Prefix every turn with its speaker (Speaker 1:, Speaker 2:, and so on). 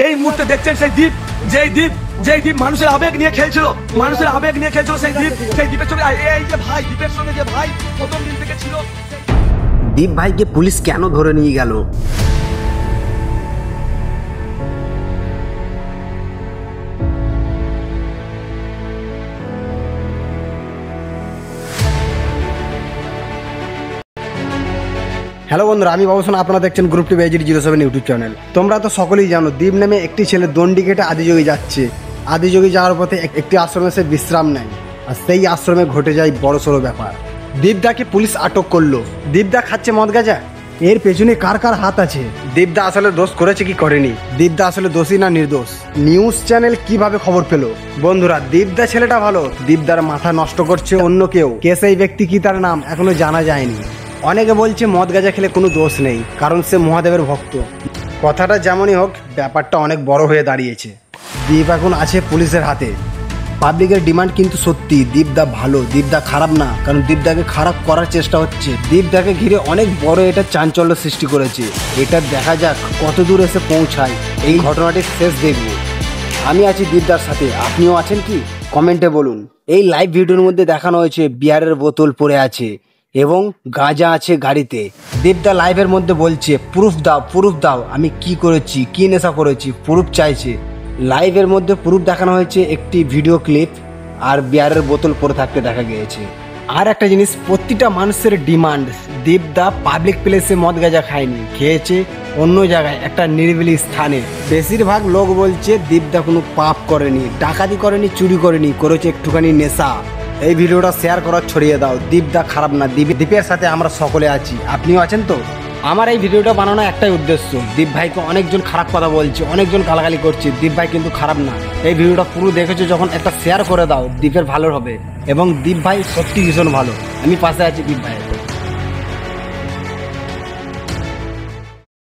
Speaker 1: এই মুহূর্তে দেখছেন সেই দ্বীপ, যেই দ্বীপ মানুষের আবেগ নিয়ে খেলছিল, সেই দ্বীপের ছবি। এই যে ভাই, দ্বীপের সঙ্গে যে ভাই প্রথম দিন থেকে ছিল।
Speaker 2: দীপ ভাইকে পুলিশ কেন ধরে নিয়ে গেল? হ্যালো বন্ধুরা, আমি বাবুসোনা, আপনারা দেখছেন গ্রুপ টিভি 807 ইউটিউব চ্যানেল। তোমরা তো সকলেই জানো দীপ নামে একটি ছেলে দণ্ডি কেটে আদিযোগী যাচ্ছে। আদিযোগী যাওয়ার পথে একটি আশ্রমে সে বিশ্রাম নেয়, আর সেই আশ্রমে ঘটে যায় বড়সড় ব্যাপার। দীপদাকে পুলিশ আটক করলো। দীপদা খাচ্ছে মদ গাঁজা, এর পেছনে কার কার হাত আছে? দীপদা আসলে দোষ করেছে কি করেনি? দীপদা আসলে দোষী না নির্দোষ? নিউজ চ্যানেল কিভাবে খবর পেল? বন্ধুরা, দীপদা ছেলেটা ভালো, দীপদার মাথা নষ্ট করছে অন্য কেউ। কে সেই ব্যক্তি, কি তার নাম এখনো জানা যায়নি। অনেকে বলছে মদ গাঁজা খেলে কোনো দোষ নেই, কারণ সে মহাদেবের ভক্ত। কথাটা যেমনই হোক, ব্যাপারটা অনেক বড় হয়ে দাঁড়িয়েছে। দীপ এখন আছে পুলিশের হাতে। পাবলিকের ডিমান্ড কিন্তু সত্যি, দীপদা ভালো, দীপদা খারাপ না, কারণ দীপদাকে খারাপ করার চেষ্টা হচ্ছে। দীপদাকে ঘিরে অনেক বড় এটা চাঞ্চল্য সৃষ্টি করেছে। এটা দেখা যাক কত দূর এসে পৌঁছায়। এই ঘটনাটির শেষ দেখব। আমি আছি দীপদার সাথে, আপনিও আছেন কি? কমেন্টে বলুন। এই লাইভ ভিডিওর মধ্যে দেখানো হয়েছে বিয়ারের বোতল পড়ে আছে এবং গাঁজা আছে গাড়িতে। দীপদা লাইভের মধ্যে বলছে প্রুফ দাও, আমি কি করেছি, কি নেশা করেছি, প্রুফ চাইছে। লাইভের মধ্যে প্রুফ দেখানো হয়েছে একটি ভিডিও ক্লিপ, আর বিয়ারের বোতল পরে থাকতে দেখা গিয়েছে। আর একটা জিনিস, প্রতিটা মানুষের ডিমান্ড, দীপদা পাবলিক প্লেসে মদ গাঁজা খায়নি, খেয়েছে অন্য জায়গায় একটা নিরিবিলি স্থানে। বেশিরভাগ লোক বলছে দীপদা কোনো পাপ করেনি, ডাকাতি করেনি, চুরি করেনি, করেছে একটুখানি নেশা। এই ভিডিওটা শেয়ার করার ছড়িয়ে দাও। দীপদা খারাপ না, দীপের সাথে আমরা সকলে আছি, আপনিও আছেন তো? আমার এই ভিডিওটা বানানো একটাই উদ্দেশ্য, দীপ ভাইকে অনেকজন খারাপ কথা বলছে, অনেকজন গালাগালি করছে, দীপ ভাই কিন্তু খারাপ না। এই ভিডিওটা পুরো দেখেছো যখন, একটা শেয়ার করে দাও, দীপের ভালো হবে। এবং দীপ ভাই সত্যি ভীষণ ভালো, আমি পাশে আছি দীপ ভাইয়ের।